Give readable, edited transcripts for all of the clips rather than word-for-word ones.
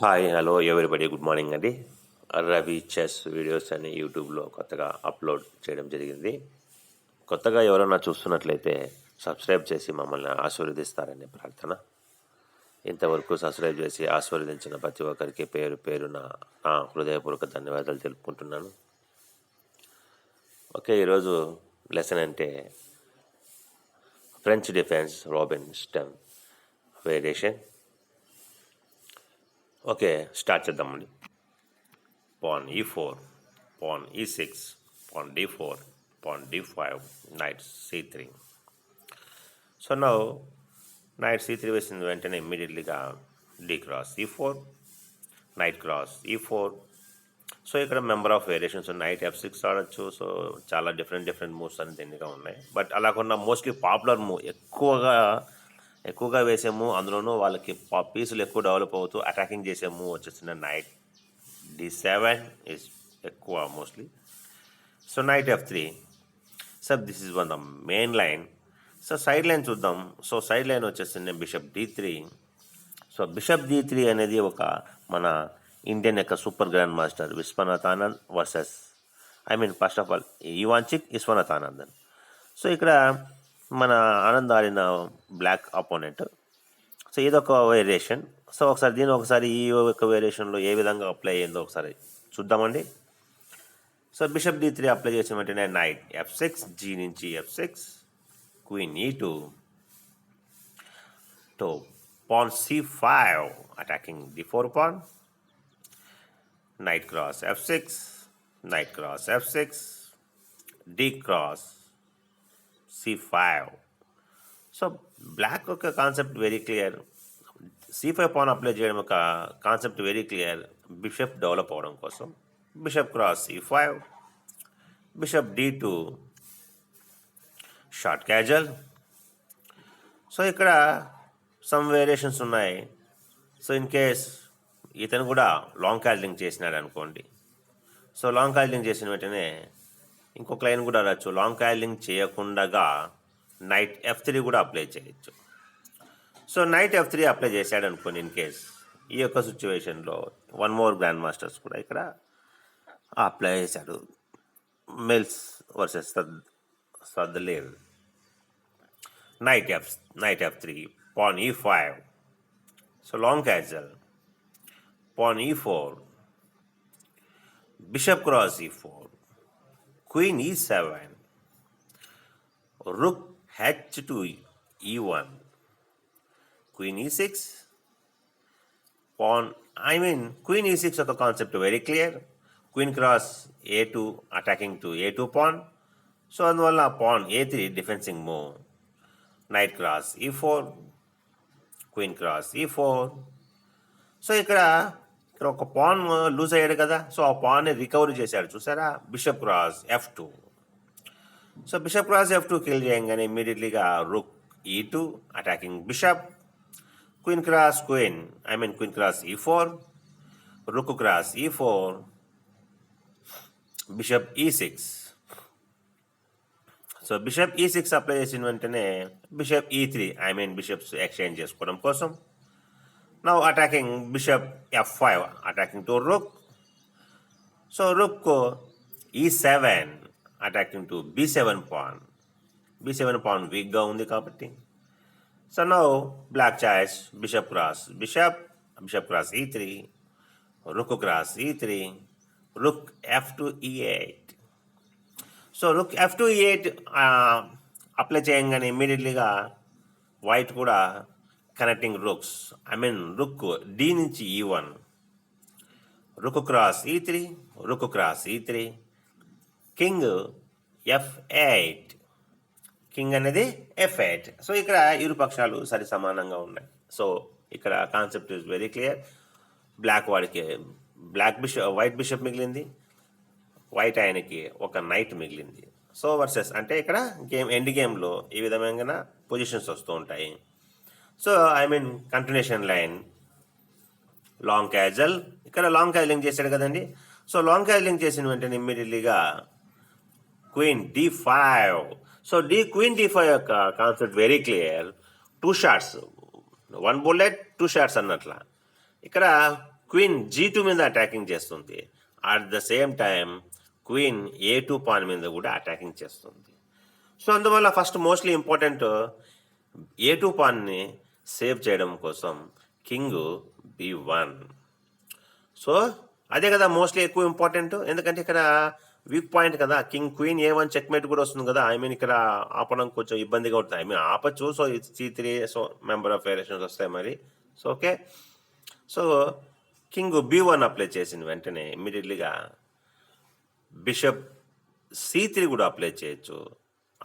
Hi hello everybody good morning అండి. Ravi chess videos అని యూట్యూబ్లో కొత్తగా అప్లోడ్ చేయడం జరిగింది. కొత్తగా ఎవరైనా చూస్తున్నట్లయితే సబ్స్క్రైబ్ చేసి మమ్మల్ని ఆశీర్వదిస్తారనే ప్రార్థన. ఇంతవరకు సబ్స్క్రైబ్ చేసి ఆశీర్వదించిన ప్రతి ఒక్కరికి పేరు పేరున నా హృదయపూర్వక ధన్యవాదాలు తెలుపుకుంటున్నాను. ఓకే, ఈరోజు లెసన్ అంటే French defence robin stem variation. Okay, start చేద్దామండి. Pawn e4, pawn e6, pawn d4, pawn d5, knight c3. So now knight c3 వేసిన వెంటనే ఇమ్మీడియట్లీగా d cross e4, knight cross e4. So ఇక్కడ member of variations knight f6 ఆడచ్చు. So చాలా different moves అనేది ఎన్నిగా ఉన్నాయి. But అలా కొన్న మోస్ట్లీ పాపులర్ మూవ్ ఎక్కువగా వేసే మూవ్, అందులోనూ వాళ్ళకి పీసులు ఎక్కువ డెవలప్ అవుతూ అటాకింగ్ చేసే మూవ్ వచ్చేసిన నైట్ d7 is ఎక్కువ mostly. So knight f3. So this is one the main line. So side line చూద్దాం. సో సైడ్ లైన్ వచ్చేసింది bishop d3. So bishop d3 అనేది ఒక మన ఇండియన్ యొక్క super grand master Vishwanath Anand versus first of all Ivanchuk Vishwanath ఆనందన్. So ఇక్కడ మన ఆనంద్ ఆడిన బ్లాక్ అపోనెంట్. సో ఇదొక వేరియేషన్. సో ఒకసారి ఈ యొక్క వేరియేషన్లో ఏ విధంగా అప్లై అయ్యిందో ఒకసారి చూద్దామండి. సో బిషప్ d3 అప్లై చేసిన వెంటనే నైట్ f6, జీ నుంచి f6, queen e2 to pawn c5 attacking d4 pawn, knight cross f6, knight cross f6, d cross c5. So black ఒక concept very clear. c5 pawn apply చేయడం ఒక concept very clear. Bishop develop అవడం కోసం bishop cross c5, bishop d2 short castle. So ఇక్కడ some variations ఉన్నాయి. So in case ఇతను కూడా long క్యాజలింగ్ చేసినాడు అనుకోండి. సో లాంగ్ క్యాజలింగ్ చేసిన వెంటనే ఇంకొక లైన్ కూడా రావచ్చు. లాంగ్ క్యాజలింగ్ చేయకుండా నైట్ f3 కూడా అప్లై చేయొచ్చు. సో నైట్ f3 అప్లై చేశాడు అనుకోండి. ఇన్ కేస్ ఈ యొక్క సిచ్యువేషన్లో వన్ మోర్ గ్రాండ్ మాస్టర్స్ కూడా ఇక్కడ అప్లై చేశాడు. Mills versus Sadler. Knight f3, pawn e5. So long castle, pawn e4, bishop cross e4, queen e7, rook h2 e1, queen e6, pawn queen e6 ఒక concept very clear. Queen cross a2 attacking to a2 pawn. So అందువల్ల pawn a3 defencing move. Knight cross e4, queen cross e4. So ఇక్కడ ఒక pan loose అయ్యాడు కదా. So ఆ పాన్ని recovery చేశాడు చూసారా. Bishop cross f2. So bishop cross f2 kill చేయగానే ఇమ్మీడియట్లీగా rook e2 attacking bishop, queen cross queen cross e4, rook cross e4, bishop e6. So bishop e6 apply చేసిన వెంటనే బిషప్ e3 బిషప్స్ ఎక్స్చేంజ్ చేసుకోవడం కోసం. Now attacking bishop f5 attacking to rook. So rook e7 attacking to b7 pawn. b7 pawn వీక్గా ఉంది కాబట్టి. So now black choice bishop cross cross e3, rook cross e3, రుక్ f2 e8. So rook f2 e8 apply చేయగానే ఇమ్మీడియట్లీగా white కూడా connecting rooks rook d నుంచి e1, rook cross e3, rook cross e3, king f8, king అనేది f8. So ఇక్కడ ఇరు పక్షాలు సరి సమానంగా ఉన్నాయి. సో ఇక్కడ concept is very clear. White bishop మిగిలింది, వైట్ ఆయనకి ఒక నైట్ మిగిలింది. సో వర్సెస్ అంటే ఇక్కడ ఎండ్ గేమ్లో ఈ విధమైన పొజిషన్స్ వస్తూ ఉంటాయి. So continuation line long casual. ఇక్కడ లాంగ్ క్యాజలింగ్ చేశాడు కదండి. సో లాంగ్ క్యాజలింగ్ చేసిన వెంటనే ఇమ్మీడియట్లీగా queen d5. So queen d5 యొక్క concept very clear. 2 shots, 1 bullet 2 shots అన్నట్ల. ఇక్కడ క్వీన్ G2 మీద అటాకింగ్ చేస్తుంది. At the same time queen A2 pawn మీద కూడా అటాకింగ్ చేస్తుంది. సో అందువల్ల ఫస్ట్ మోస్ట్లీ ఇంపార్టెంట్ A2 పాన్ని సేవ్ చేయడం కోసం కింగ్ B1. సో అదే కదా మోస్ట్లీ ఎక్కువ ఇంపార్టెంట్, ఎందుకంటే ఇక్కడ వీక్ పాయింట్ కదా. క్వీన్ A1 చెక్మేట్ కూడా వస్తుంది కదా. ఇక్కడ ఆపడం కొంచెం ఇబ్బందిగా ఉంటుంది. ఆపచ్చు. So C3, so member of variations వస్తాయి మరి. So okay, so king B1 apply చేసిన వెంటనే ఇమ్మీడియట్లీగా బిషప్ C3 కూడా అప్లై చేయొచ్చు.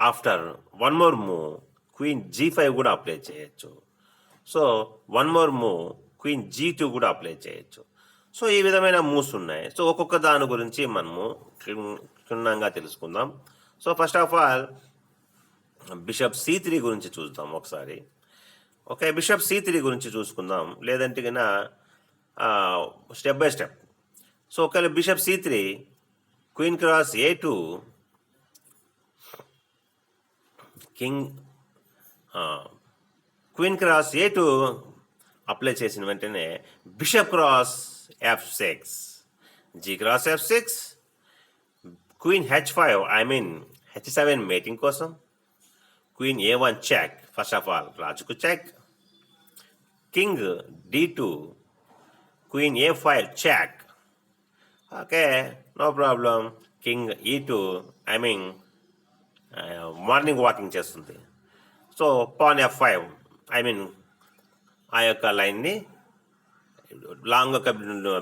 After one more move queen G5 కూడా అప్లై చేయొచ్చు. So one more move queen G2 కూడా అప్లై చేయొచ్చు. సో ఈ విధమైన మూవ్స్ ఉన్నాయి. సో ఒక్కొక్క దాని గురించి మనము క్షుణ్ణంగా తెలుసుకుందాం. So first of all bishop C3 గురించి చూద్దాం ఒకసారి. ఓకే, బిషప్ C3 గురించి చూసుకుందాం, లేదంటే కన్నా స్టెప్ బై స్టెప్. సో ఒకవేళ bishop C3 queen cross A2 queen cross A2 apply చేసిన వెంటనే bishop cross F6, G cross F6, queen H5 H7 mating కోసం, queen A1 check. First of all రాజుకు check. King D2, queen A5 check. Okay, no problem. King E2 morning walking చేస్తుంది. So pawn F5 ఆ యొక్క లైన్ని long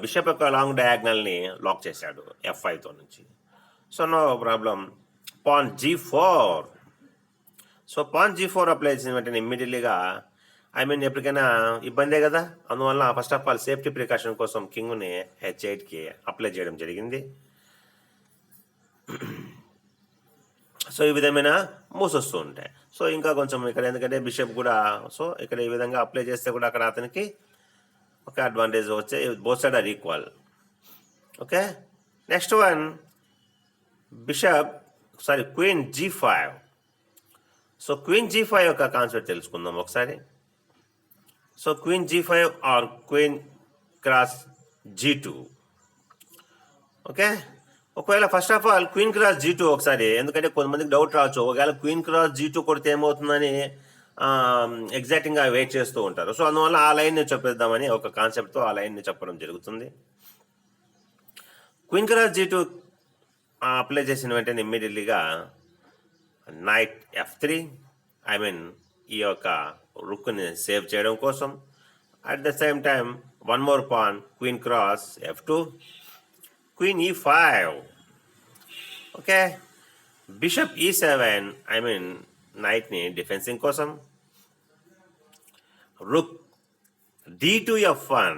bishop యొక్క long డయాగ్నల్ని lock చేశాడు F5తో నుంచి. So no problem. Pan G4. So pan G4 apply చేసిన వెంటనే ఇమ్మీడియట్లీగా ఎప్పటికైనా ఇబ్బందే కదా. అందువల్ల first of all safety precaution కోసం కింగ్ని H8కి అప్లై చేయడం జరిగింది. సో ఈ విధమైన మూవ్స్ వస్తూ ఉంటాయి. సో ఇంకా కొంచెం ఇక్కడ ఎందుకంటే బిషప్ కూడా, సో ఇక్కడ ఈ విధంగా అప్లై చేస్తే కూడా అక్కడ అతనికి ఒక అడ్వాంటేజ్ వచ్చే, both side are equal. Okay, next one queen G5. So queen G5 యొక్క కాన్సెప్ట్ తెలుసుకుందాం ఒకసారి. So queen G5 or queen cross G2. Okay, ఒకవేళ first of all queen cross G2 ఒకసారి, ఎందుకంటే కొంతమందికి డౌట్ రావచ్చు, ఒకవేళ క్వీన్ క్రాస్ G2 కొడితే ఏమవుతుందని ఎగ్జాక్ట్గా వెయిట్ చేస్తూ ఉంటారు. సో అందువల్ల ఆ లైన్ని చెప్పేద్దామని ఒక కాన్సెప్ట్తో ఆ లైన్ని చెప్పడం జరుగుతుంది. క్వీన్ క్రాస్ G2 అప్లై చేసిన వెంటనే ఇమ్మీడియట్లీగా నైట్ F3, ఈ యొక్క రుక్ని సేవ్ చేయడం కోసం. At the same time one more pawn queen cross F2, queen E5. Okay, bishop E7 నైట్ని డిఫెన్సింగ్ కోసం. రుక్ D2 F1,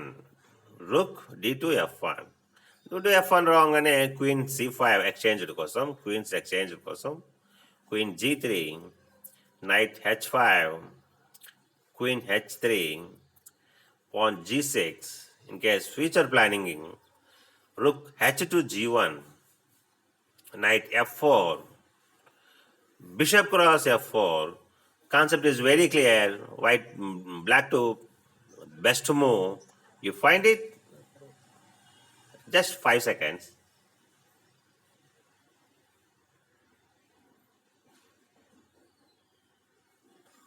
రుక్ D2 F1. D2 F1 రాగానే క్వీన్ C5 ఎక్స్చేంజ్ కోసం, queen G3, night H5, queen H3, pan G6. In case future planning rook H2 G1, knight F4, bishop cross F4. Concept is very clear. Black to best move. You find it? Just 5 seconds.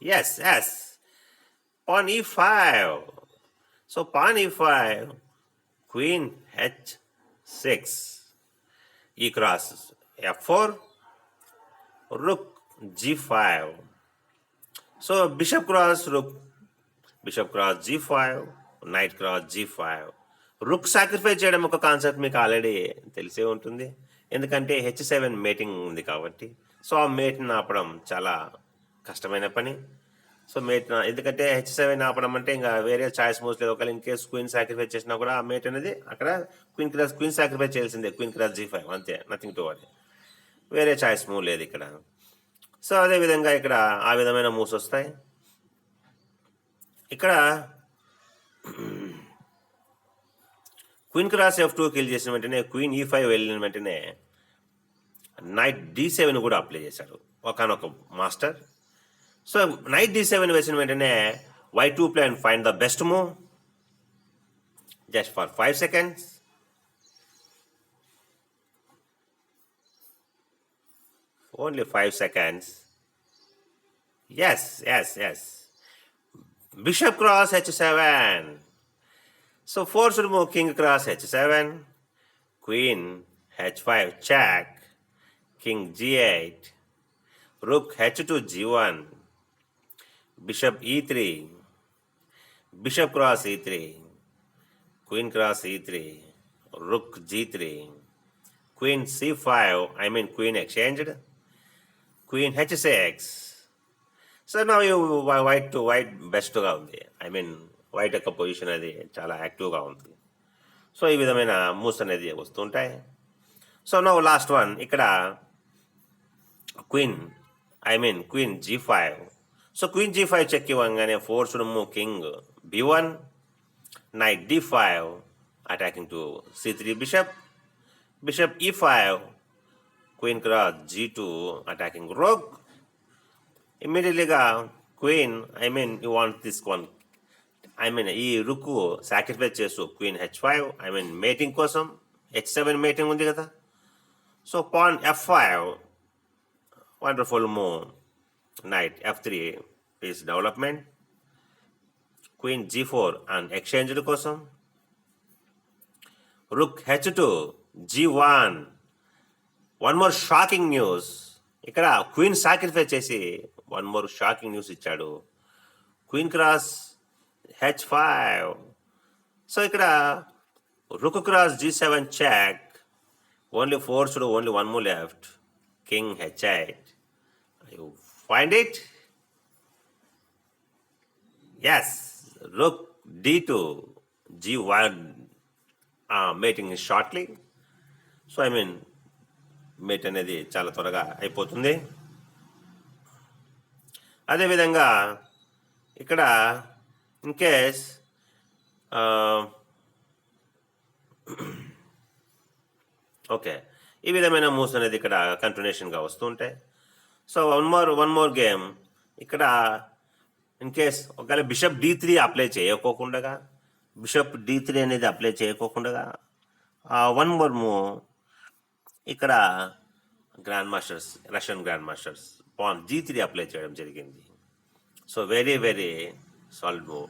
Yes. Pawn E5. So pawn E5, queen H6, E crosses F4, rook G5. So bishop cross rook, bishop cross G5, knight cross G5. Rook sacrifice చేయడం ఒక concept మీకు already తెలిసే ఉంటుంది, ఎందుకంటే H7 mating ఉంది కాబట్టి. So ఆ మేట్ని ఆపడం చాలా కష్టమైన పని. సో మేట్ ఎందుకంటే H7 ఆపడం అంటే ఇంకా వేరే చాయిస్ మూవ్స్ లేదు. ఒకవేళ ఇన్ కేసు క్వీన్ సాక్రిఫైస్ చేసినా కూడా ఆ మేట్ అనేది అక్కడ క్వీన్ సాక్రిఫైస్ చేయాల్సిందే, క్వీన్ క్రాస్ G5 అంతే, నథింగ్ టు వరీ. వేరే చాయిస్ మూవ్ లేదు ఇక్కడ. సో అదేవిధంగా ఇక్కడ ఆ విధమైన మూవ్స్ వస్తాయి. ఇక్కడ క్వీన్ క్రాస్ F2 కిల్ చేసిన వెంటనే క్వీన్ E5 వెళ్ళిన వెంటనే నైట్ D7 కూడా అప్లై చేశాడు ఒకనొక మాస్టర్. సో నైట్ D7 వేసిన వెంటనే Y2 plan find the best move. just for 5 seconds. Only 5 seconds. Yes. Bishop cross h7. So force to move king cross h7, queen h5 check, king g8, rook h2 g1, bishop e3, bishop cross e3, queen cross e3, rook g3, queen c5, queen exchanged, queen h6. So now you white to white best గా ఉంది. White యొక్క position అది చాలా యాక్టివ్గా ఉంది. So ఈ విధమైన moves అనేది వస్తుంటాయి. సో నౌ లాస్ట్ వన్ ఇక్కడ queen g5. So queen g5 check ఇవ్వగానే forced move king b1, knight d5 attacking to c3 bishop e5, queen cross g2 attacking rook. ఇమ్మీడియట్లీగా queen you want this one ఈ rook sacrifice చేస్తూ queen h5 mating కోసం h7 mating ఉంది కదా. So pawn f5 wonderful move, knight f3 piece development, queen g4 and exchanged కోసం, rook h2 g1. One more shocking news, ఇక్కడ queen sacrifice చేసి one more shocking news ఇచ్చాడు, queen cross h5. So ఇక్కడ rook cross g7 check, only forced, only one move left, king h8. You find it? Yes, rook d2 g1 mating shortly. So mate అనేది చాలా త్వరగా అయిపోతుంది. అదేవిధంగా ఇక్కడ in case okay, ఈ విధమైన మూవ్స్ అనేది ఇక్కడ కంటిన్యూషన్గా వస్తూ ఉంటాయి. సో వన్ మోర్ గేమ్ ఇక్కడ ఇన్ కేస్ ఒకవేళ బిషప్ d3 అప్లై చేయకోకుండా, బిషప్ d3 అనేది అప్లై చేయకోకుండా వన్ మోర్ మూవ్ ఇక్కడ Russian grand masters pawn g3 apply చేయడం జరిగింది. So very solve move.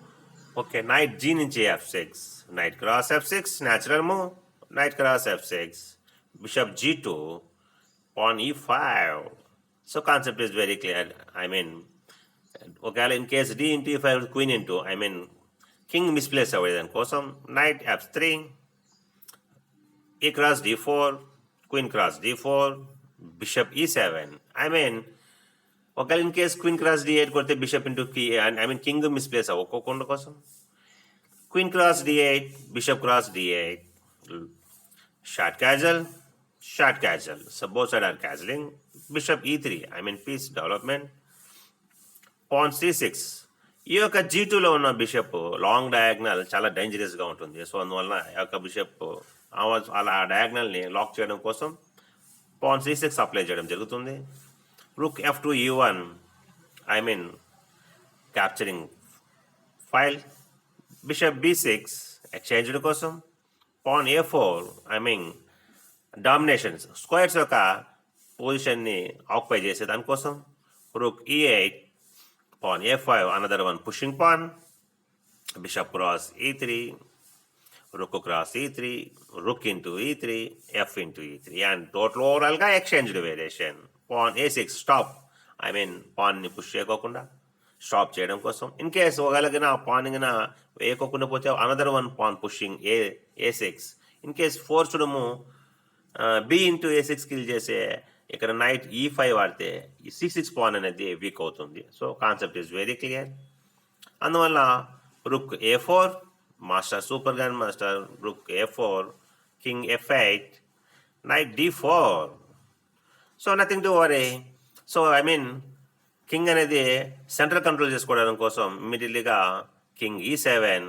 Okay, knight g నుంచి f6, knight cross f6 natural move, knight cross f6, bishop g2, pawn e5. So concept is very clear. ఒకవేళ in case d into e5 queen into king misplace అవ్వడం కోసం knight f3, e cross d4, queen cross d4, bishop e7. ఒకవేళ in case queen cross d8 కొడితే bishop into king misplace అవ్వకోకుండా కోసం queen cross d8, bishop cross d8, short castle. So both side are castling. Bishop e3 piece development, pawn c6. ఈ యొక్క g2లో ఉన్న bishop long diagonal చాలా డేంజరస్గా ఉంటుంది. So అందువలన ఈ యొక్క బిషప్ అలా డయాగ్నల్ని లాక్ చేయడం కోసం పాన్ c6 అప్లై చేయడం జరుగుతుంది. రుక్ f2 e1 capturing file, bishop b6 exchanged కోసం, పాన్ a4 డామినేషన్స్ స్క్వేర్స్ యొక్క పొజిషన్ని ఆక్యుపై చేసే దానికోసం, రుక్ e8, pan a5 another one pushing pan, bishop cross e3, rook cross e3, rook into e3, f into e3, and total ఓవరాల్గా exchanged variation. Pawn a6 stop, పాన్ని push చేయకోకుండా stop చేయడం కోసం. In case ఒకవేళ pawn వేయకోకుండా పోతే another one pawn pushing a6. In case forced b into a6 kill చేసే ఇక్కడ నైట్ e5 వాడితే ఈ c6 పాన్ అనేది వీక్ అవుతుంది. So concept is very clear. అందువల్ల rook a4, master super grand master, rook a4, king f8, knight d4. So nothing to worry. So king అనేది central control చేసుకోవడం కోసం ఇమ్మీడియట్లీగా king e7,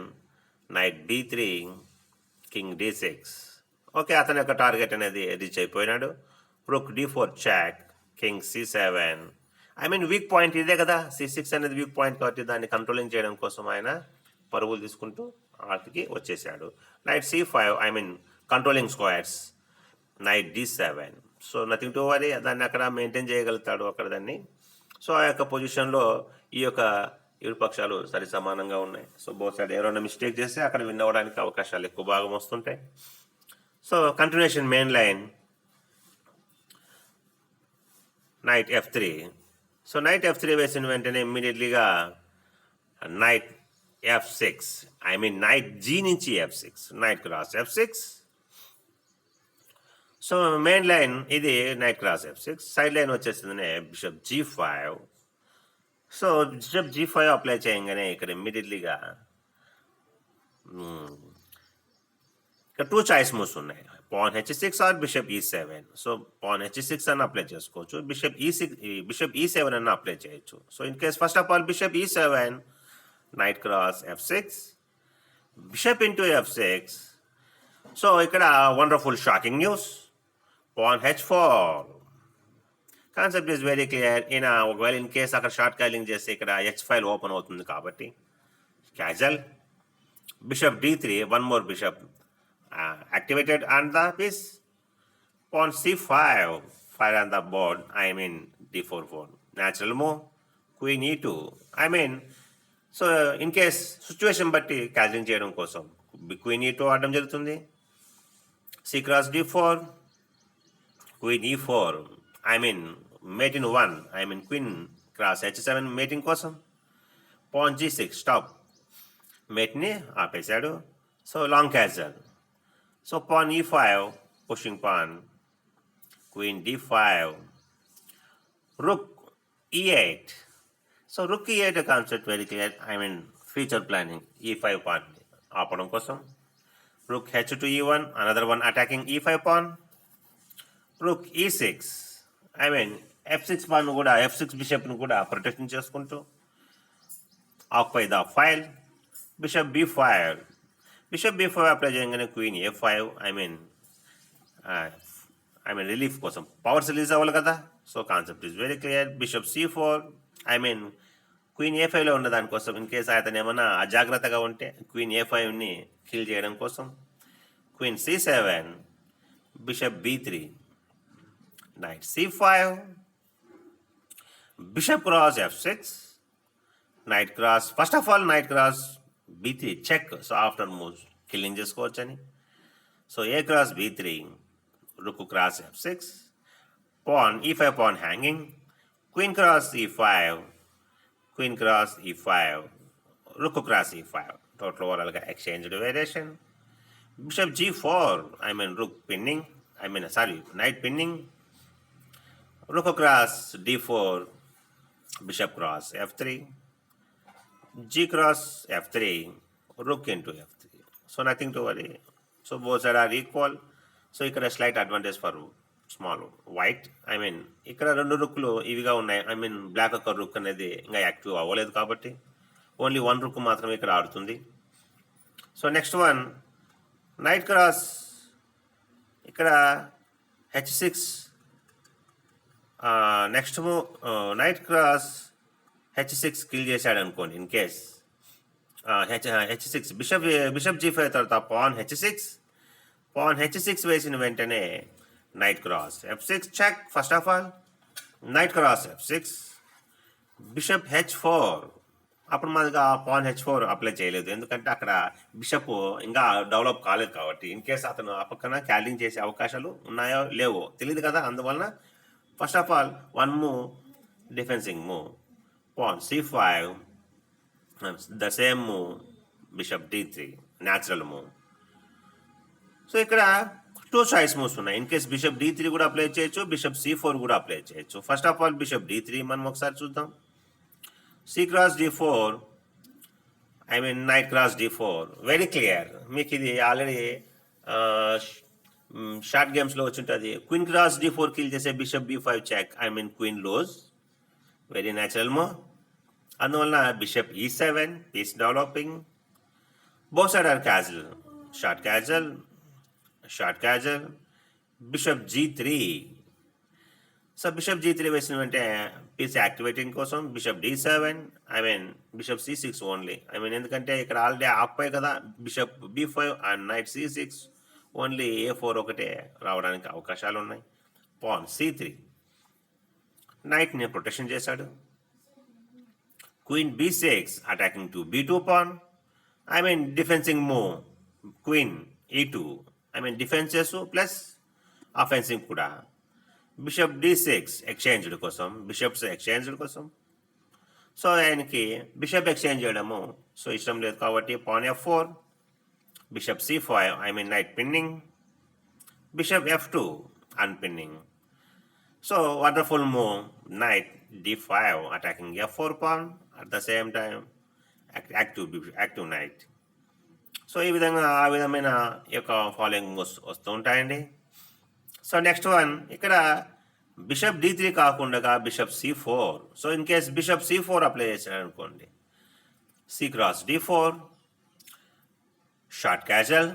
knight d3, king d6. Okay, అతని యొక్క target అనేది reach అయిపోయినాడు. Rook d4 check, king c7. Weak point ఇదే కదా, c6 అనేది వీక్ పాయింట్ కాబట్టి దాన్ని కంట్రోలింగ్ చేయడం కోసం ఆయన పరుగులు తీసుకుంటూ ఆర్త్కి వచ్చేసాడు. Night C5, I mean controlling squares. Night D7. So nothing to worry, దాన్ని అక్కడ మెయింటైన్ చేయగలుగుతాడు అక్కడ దాన్ని. సో ఆ యొక్క పొజిషన్లో ఈ యొక్క ఇరు పక్షాలు సరి సమానంగా ఉన్నాయి. సో బోత్ సైడ్ ఎవరైనా మిస్టేక్ చేస్తే అక్కడ విన్ అవ్వడానికి అవకాశాలు ఎక్కువ భాగం వస్తుంటాయి. So continuation main line knight F3. So knight F3 వేసిన వెంటనే ఇమ్మీడియట్లీగా knight F6, I mean knight G నుంచి F6, knight cross F6. So main line ఇది knight cross F6, side line వచ్చేసింది bishop G5. So bishop G5 apply చేయగానే ఇక్కడ ఇమ్మీడియట్లీగా ఇక్కడ 2 చాయిస్ మూవ్స్ ఉన్నాయి, pawn H6 or bishop E7. So pan H6 అని apply చేసుకోవచ్చు, బిషప్ E7 అని అప్లై చేయొచ్చు. So in case first of all bishop E7, knight cross F6, bishop into F6. So ఇక్కడ wonderful shocking news, pawn H4. Concept is very clear. ఈయన ఒకవేళ in case అక్కడ short castling చేస్తే ఇక్కడ H5 open అవుతుంది కాబట్టి casual. Bishop D3, one more bishop activated on the piece. Pawn C5, fire on the board, I mean D4 4. Natural move. Queen E2, I mean, so in case situation బట్టి calculate చేయడం కోసం queen E2 ఆడడం జరుగుతుంది. C cross D4, queen E4, I mean mate in 1, I mean queen cross H7 mating కోసం. Pawn G6 stop, మేట్ని ఆపేశాడు. So long castle. So pawn E5, pushing pawn, queen D5, rook E8. So rook E8 concept very clear, I mean future planning. E5 pawn ఆపడం కోసం. Rook H2 E1, another one attacking E5 pawn. Rook E6, I mean F6 pawn కూడా F6 బిషప్ను కూడా protection చేసుకుంటూ occupy the file. Bishop B5, bishop B5 apply చేయగానే queen A5, I mean relief కోసం, powers release అవ్వాలి కదా. So concept is very clear. Bishop C4, I mean queen A5లో ఉన్న దానికోసం, ఇన్ కేస్ అతను ఏమైనా అజాగ్రత్తగా ఉంటే క్వీన్ A5ని కిల్ చేయడం కోసం. Queen C7, bishop B3, knight C5, bishop cross F6, knight cross. First of all knight cross B3 check. So after moves killing చేసుకోవచ్చని. So A cross B3, rook cross F6, pawn E5 pawn hanging, queen cross E5, queen cross E5, rook cross E5. Total ఓవరాల్గా exchanged variation. Bishop G4, I mean rook pinning, knight pinning, rook cross D4, bishop cross F3, G cross F3, rook into F3. So nothing to worry. So both sides are equal. So ఇక్కడ slight advantage for small white. I mean ఇక్కడ 2 రుక్లు ఇవిగా ఉన్నాయి. I mean black ఒక రుక్ అనేది ఇంకా active అవ్వలేదు కాబట్టి only 1 రుక్ మాత్రమే ఇక్కడ ఆడుతుంది. So next one night cross, ఇక్కడ H6, next move knight cross H6 kill చేశాడు అనుకోండి. In case H6 bishop G5 తర్వాత పాన్ H6 వేసిన వెంటనే knight cross F6 check. First of all knight cross F6, bishop H4. అప్పుడు మనకి pan H4 apply చేయలేదు, ఎందుకంటే అక్కడ బిషప్ ఇంకా డెవలప్ కాలేదు కాబట్టి. ఇన్ కేస్ అతను ఆ పక్కన క్యాలింగ్ చేసే అవకాశాలు ఉన్నాయో లేవో తెలియదు కదా. అందువలన first of all 1 move defensing move, pawn C5, the same move, bishop D3, natural move. So ఇక్కడ 2 చాయిస్ మూవ్స్ ఉన్నాయి. ఇన్ కేస్ బిషప్ D3 కూడా అప్లై చేయొచ్చు, బిషప్ C4 కూడా అప్లై చేయొచ్చు. First of all bishop D3 మనం ఒకసారి చూద్దాం. C cross D4, I mean knight cross D4, very clear. మీకు ఇది ఆల్రెడీ షార్ట్ గేమ్స్లో వచ్చి ఉంటుంది. క్వీన్ క్రాస్ D4 కిల్ చేసే bishop B5 check, I mean queen lose, very natural move. అందువలన bishop E7, piece developing. Both side are casual, short casual. Bishop G3, so bishop G3 వేసినామంటే piece activating కోసం bishop D7 bishop C6 only ఎందుకంటే ఇక్కడ already ఆక్పై కదా bishop B5 and night C6 only A4 ఒకటే రావడానికి అవకాశాలు ఉన్నాయి. పాన్ C3 నైట్ని ప్రొటెక్షన్ చేశాడు. Queen B6 attacking to B2 pawn defensing move. Queen E2 defenses plus offensing కూడా. బిషప్ D6 ఎక్స్చేంజ్డ్ కోసం, బిషప్స్ ఎక్స్చేంజ్డ్ కోసం. సో ఆయనకి బిషప్ ఎక్స్చేంజ్ చేయడము సో ఇష్టం లేదు కాబట్టి pawn F4, bishop C5 knight pinning, bishop F2 unpinning. So wonderful move knight D5 attacking F4 pawn at the same time active knight. So ఈ విధంగా ఆ విధమైన యొక్క ఫాలోయింగ్ వస్తూ ఉంటాయండి. సో నెక్స్ట్ వన్ ఇక్కడ బిషప్ D3 కాకుండా bishop C4. So in case bishop C4 apply చేశాడు అనుకోండి, C cross D4 short casual,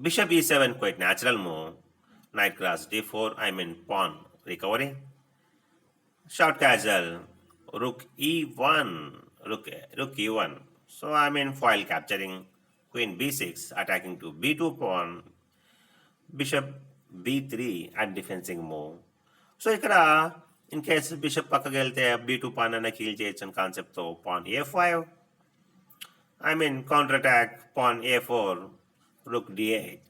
bishop E7 quiet natural move, knight cross D4 pan recovery, short casual rook E1, rook E1. So foil capturing, queen B6 attacking to B2 pawn, bishop B3 and defending move. So ఇక్కడ in case bishop పక్కకి వెళ్తే B2 pawn అన్న kill చేయొచ్చు అని కాన్సెప్ట్తో pawn A5 counter attack pawn A4 rook D8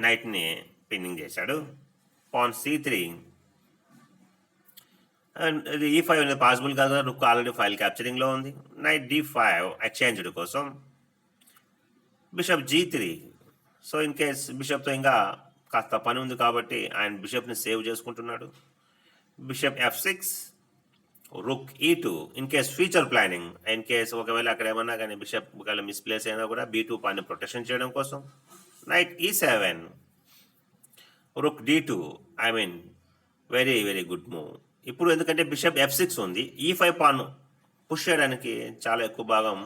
నైట్ని pinning చేశాడు. Pawn C3 and ఇది E5 అనేది పాసిబుల్ కాదు, రుక్ ఆల్రెడీ ఫైల్ క్యాప్చరింగ్లో ఉంది. నైట్ D5 ఎక్స్చేంజ్డ్ కోసం bishop G3. So in case బిషప్తో ఇంకా కాస్త పని ఉంది కాబట్టి ఆయన బిషప్ని సేవ్ చేసుకుంటున్నాడు. Bishop F6, rook E2 in case future planning, in case ఒకవేళ అక్కడ ఏమన్నా కానీ బిషప్ ఒకవేళ మిస్ప్లేస్ అయినా కూడా B2 పాన్ని ప్రొటెక్షన్ చేయడం కోసం. నైట్ E7, రుక్ D2 very very good move. ఇప్పుడు ఎందుకంటే బిషప్ F6 ఉంది, E5 పాన్ పుష్ చేయడానికి చాలా ఎక్కువ భాగం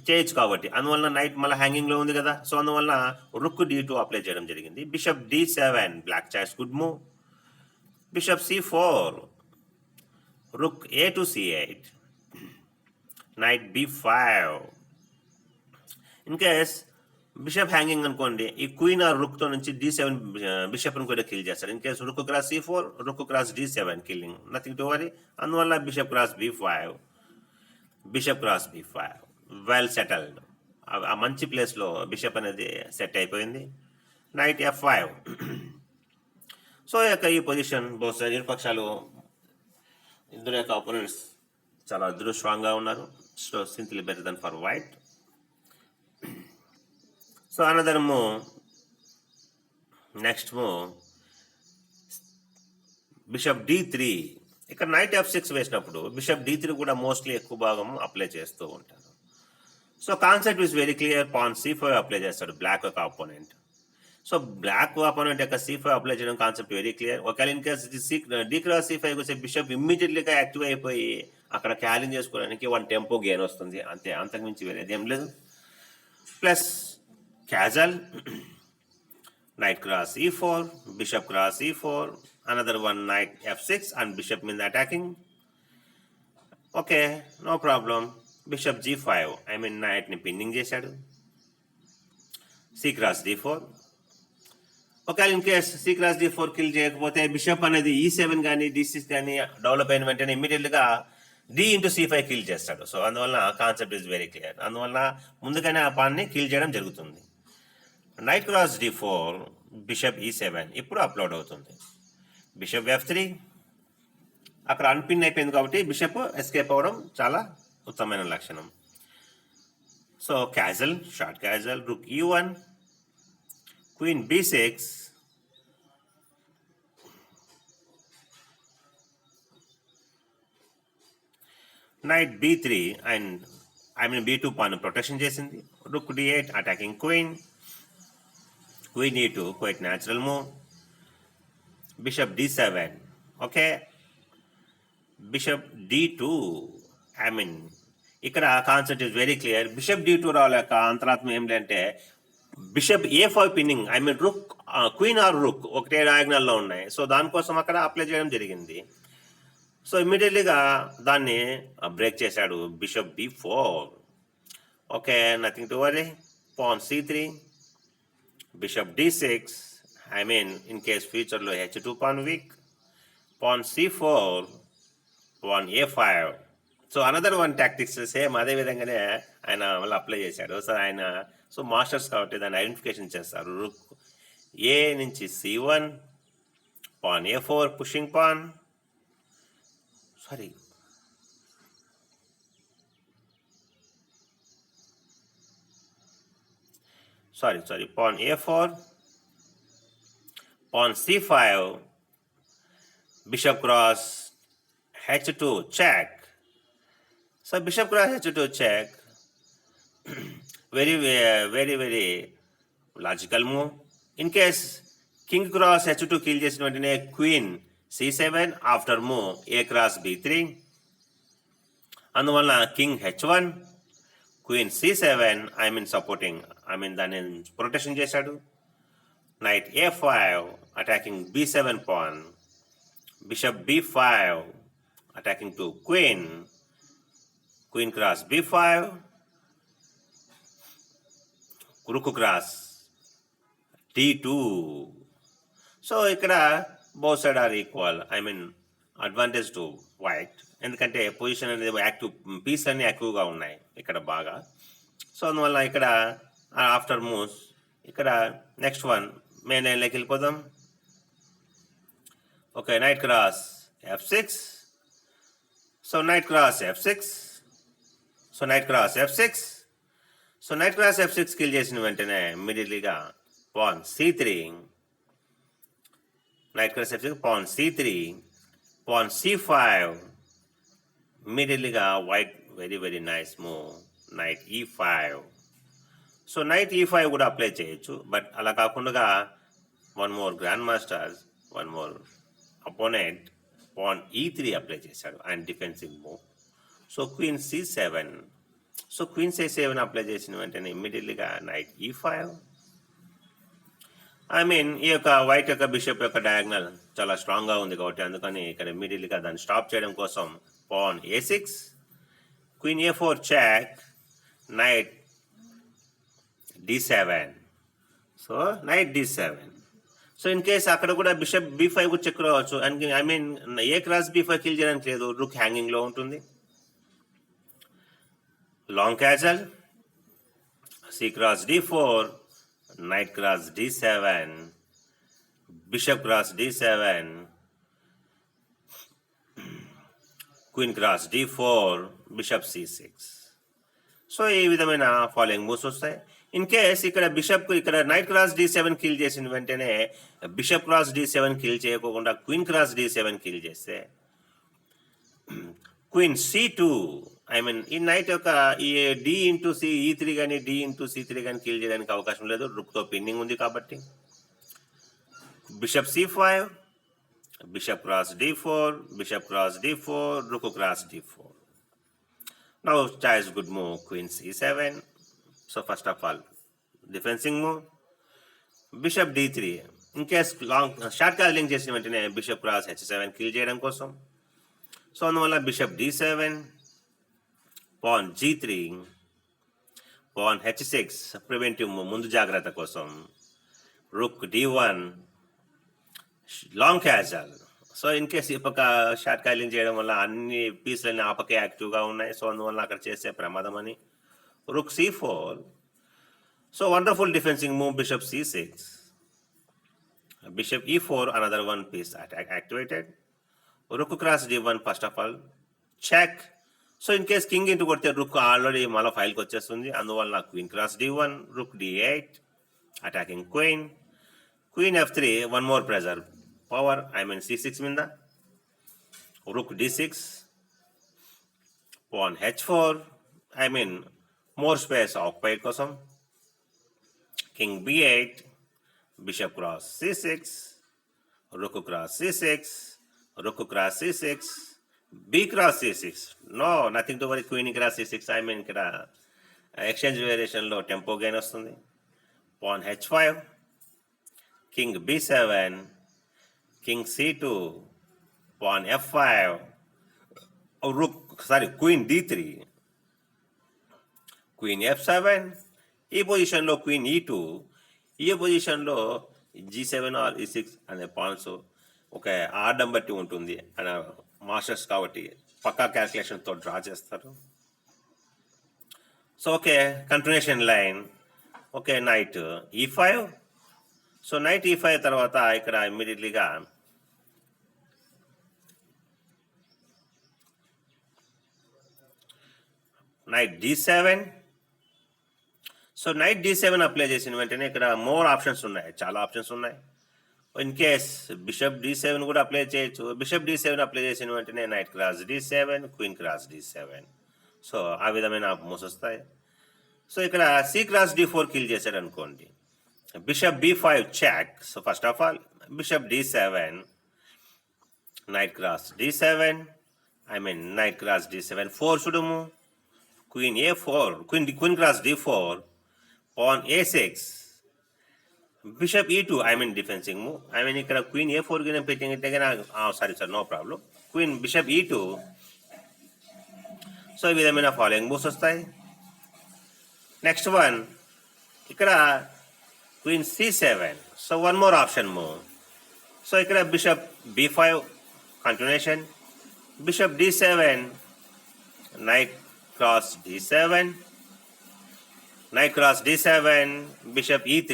చేయొచ్చు కాబట్టి అందువల్ల నైట్ మళ్ళీ హ్యాంగింగ్లో ఉంది కదా. సో అందువల్ల రుక్ D2 అప్లై చేయడం జరిగింది. Bishop D7 black choice good move. Bishop C4, rook A to C8, knight B5. In case bishop hanging అనుకోండి, ఈ క్వీన్ ఆర్ రుక్తో నుంచి D7 బిషప్ని కూడా కిల్ చేస్తారు. In case rook cross C4, rook cross D7 killing, nothing to worry. అందువల్ల bishop cross B5, bishop cross B5 well settled. ఆ మంచి ప్లేస్లో bishop అనేది సెట్ అయిపోయింది. Night F5. సో ఈ పొజిషన్ బహుశా ఇరుపక్షాలు ఇద్దరు యొక్క ఆపోనెంట్స్ చాలా ఇద్దరు స్ట్రాంగ్గా ఉన్నారు. So simply better than for white. So another move, next move bishop D3. ఇక్కడ నైట్ F6 వేసినప్పుడు బిషప్ D3 కూడా మోస్ట్లీ ఎక్కువ భాగం అప్లై చేస్తూ ఉంటారు. So concept is very clear. Pan C5 apply చేస్తాడు బ్లాక్ యొక్క ఆపోనెంట్. సో బ్లాక్ ఆపోనెంట్ యొక్క C5 అప్లై చేయడం కాన్సెప్ట్ వెరీ క్లియర్. ఒకవేళ in case D cross C5 వస్తే బిషప్ ఇమ్మీడియట్లీగా యాక్టివ్ అయిపోయి అక్కడ క్యాలింగ్ చేసుకోవడానికి 1 టెంపో గెయిన్ వస్తుంది, అంతే, అంతకుమించి వేరేది ఏం లేదు. Plus casual, knight cross E4, bishop cross E4, another one knight F6 and bishop means attacking. Okay, no problem. Bishop G5 knight ni pinning చేశాడు. C cross D4. Okay, in case C cross D4 kill చేయకపోతే bishop అనేది E7 కానీ D6 కానీ develop అయిన వెంటనే ఇమ్మీడియట్గా D into C5 kill చేస్తాడు. So అందువల్ల కాన్సెప్ట్ ఇస్ వెరీ క్లియర్. అందువల్ల ముందుగానే ఆ పాన్ని కిల్ చేయడం జరుగుతుంది. Night cross D4, bishop E7 ఇప్పుడు అప్లోడ్ అవుతుంది. బిషప్ F3 అక్కడ అన్పిన్ అయిపోయింది కాబట్టి బిషప్ ఎస్కేప్ అవ్వడం చాలా ఉత్తమమైన లక్షణం. So casual, short casual, rook E1, queen B6, knight B3 and B2 pawn protection చేసింది. Rook D8 attacking queen, queen E2 quite natural move. Bishop D7. Okay, bishop D2 ఇక్కడ concept is very clear. Bishop D2 రాలేక అంతరాత్మ ఏమిటంటే bishop A5 pinning rook queen or rook ఒకటే డయాగ్నల్లో ఉన్నాయి. So దానికోసం అక్కడ అప్లై చేయడం జరిగింది. సో ఇమ్మీడియట్లీగా దాన్ని బ్రేక్ చేశాడు. Bishop b4. Okay, nothing to worry. Pan c3, bishop d6. I mean in case ఫ్యూచర్లో h2 pan week. Pan c4, pan a5. So another one tactics same అదే విధంగానే ఆయన మళ్ళీ అప్లై చేశాడు. సో ఆయన మాస్టర్స్ కాబట్టి దాన్ని ఐడెంటిఫికేషన్ చేస్తారు. రుక్ ఏ నుంచి c1, pan a4 pushing pan. Sorry pan a4, pawn c5, bishop cross h2 check. So bishop cross h2 check, very logical move. In case king cross h2 kill చేసిన వెంటనే queen c7 after move a cross b3. అందువల్ల king h1, queen c7 supporting, దాన్ని protection చేశాడు. Knight a5 attacking b7 pawn, bishop b5 attacking to queen, queen cross b5, rook cross d2. సో ఇక్కడ both side are equal, advantage to white. ఎందుకంటే position అనేది active, piece అన్ని యాక్టివ్గా ఉన్నాయి ఇక్కడ బాగా. సో అందువల్ల ఇక్కడ ఆఫ్టర్ మూవ్స్ ఇక్కడ నెక్స్ట్ వన్ మెయిన్ లైన్లోకి వెళ్ళిపోదాం. Okay, knight cross f6. So knight cross f6. So knight cross f6 kill చేసిన వెంటనే ఇమ్మీడియట్లీగా pawn c3, knight cross f6, pawn c3, pawn c5. ఇమ్మీడియట్లీగా white very nice move, knight e5. So knight e5 కూడా apply చేయొచ్చు, but అలా కాకుండా one more grand masters, one more opponent pawn e3 apply చేశాడు and defensive move. So queen c7. So queen c7 apply చేసిన వెంటనే ఇమ్మీడియట్లీగా night e5. ఈ యొక్క వైట్ యొక్క బిషప్ యొక్క డయాగ్నల్ చాలా స్ట్రాంగ్గా ఉంది కాబట్టి అందుకని ఇక్కడ ఇమ్మీడియట్లీగా దాన్ని స్టాప్ చేయడం కోసం pawn a6, queen a4 check, knight d7. So knight d7. So in case అక్కడ కూడా బిషప్ b5 కూడా చెక్ రావచ్చు. ఏ క్రాస్ b5 కిల్ చేయడానికి లేదు, రుక్ హ్యాంగింగ్లో ఉంటుంది. Long castle, c cross d4, knight cross d7, bishop cross d7, queen cross d4, bishop c6. So ఈ విధమైన following moves వస్తాయి. ఇన్ కేస్ ఇక్కడ బిషప్ ఇక్కడ నైట్ క్రాస్ d7 కిల్ చేసిన వెంటనే బిషప్ క్రాస్ d7 కిల్ చేయకుండా క్వీన్ క్రాస్ d7 కిల్ చేస్తే queen c2, ఈ నైట్ యొక్క ఈ d ఇంటూ సి e3 కానీ d ఇంటూ c3 కానీ కిల్ చేయడానికి అవకాశం లేదు, రుక్తో పిన్నింగ్ ఉంది కాబట్టి. Bishop c5, bishop cross d4, bishop cross d4, rook cross d4. Now choice good move queen c7. So first of all defensing move, bishop d3. In case short castling చేసిన వెంటనే bishop cross h7 kill చేయడం కోసం. So అందువల్ల bishop d7, pan g3, pan h6 preventive ముందు జాగ్రత్త కోసం, రుక్ d1, long castle. So in case ఈ పక్క షార్ట్ క్యాలింగ్ చేయడం వల్ల అన్ని పీస్లన్నీ ఆ పక్క యాక్టివ్గా ఉన్నాయి. సో అందువల్ల అక్కడ చేసే ప్రమాదం అని. Rook c4. So wonderful defensing move, bishop c6, bishop e4, another one piece activated. Rook cross d1 first of all check. So in case king into కొడితే రుక్ ఆల్రెడీ మళ్ళీ ఫైల్కి వచ్చేస్తుంది. అందువల్ల queen cross d1, rook d8, attacking queen, queen f3, one more pressure power c6 మీద, rook d6, pawn h4, more space occupied కోసం, king b8, bishop cross c6, rook cross c6, rook cross c6, b cross c6. No nothing to worry, queen cross c6. ఇక్కడ exchange వేరియేషన్లో tempo gain వస్తుంది. Pawn h5, king b7, king c2, pawn f5, queen d3, queen f7, ఈ పొజిషన్లో queen e2, ఈ పొజిషన్లో g7 are e6 అనే pans ఒక order బట్టి ఉంటుంది అనే మాస్టర్స్ కాబట్టి పక్కా క్యాల్కులేషన్తో డ్రా చేస్తారు. So okay, continuation line. Okay, knight e5. So knight e5 తర్వాత ఇక్కడ ఇమ్మీడియట్లీగా knight d7. So knight d7 apply చేసిన వెంటనే ఇక్కడ మోర్ ఆప్షన్స్ ఉన్నాయి, చాలా ఆప్షన్స్ ఉన్నాయి. ఇన్ కేస్ బిషప్ d7 కూడా అప్లై చేయొచ్చు. బిషప్ d7 అప్లై చేసిన వెంటనే knight cross d7, queen cross d7. So ఆ విధమైన మూవ్స్ వస్తాయి. సో ఇక్కడ సి క్రాస్ d4 కిల్ చేశాడు అనుకోండి, bishop b5 check. So first of all bishop d7, knight cross d7, knight cross d7 forced move, queen a4, queen cross d4, pawn a6, bishop e2, defensing move. ఇక్కడ queen a4 కి నేను పెట్టినట్టే sorry no problem. Queen bishop e2. So ఈ విధమైన following moves వస్తాయి. Next one ఇక్కడ queen c7. So one more option move. So ఇక్కడ bishop b5 continuation, bishop d7, knight cross d7, knight cross d7, bishop e3.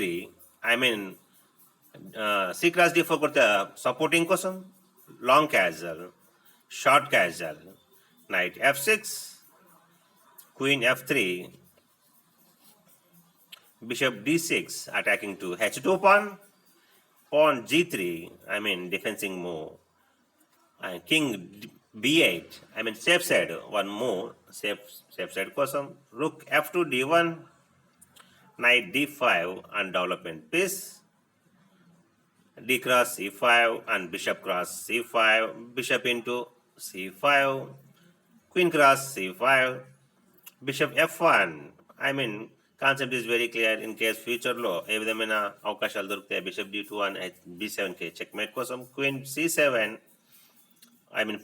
C cross d4 కొడితే supporting కోసం long castle, short castle, knight f6, queen f3, bishop d6 attacking to h2 pawn, pawn g3, defending move, and king b8, safe side, one more, safe side kosam, rook f2 d1, knight d5 and development piece, d cross c5 and bishop cross c5, bishop into c5, queen cross c5, bishop f1. Concept is very clear. In case ఫ్యూచర్లో ఏ విధమైన అవకాశాలు దొరుకుతాయి, bishop d2 and b7కి checkmate కోసం, queen c7,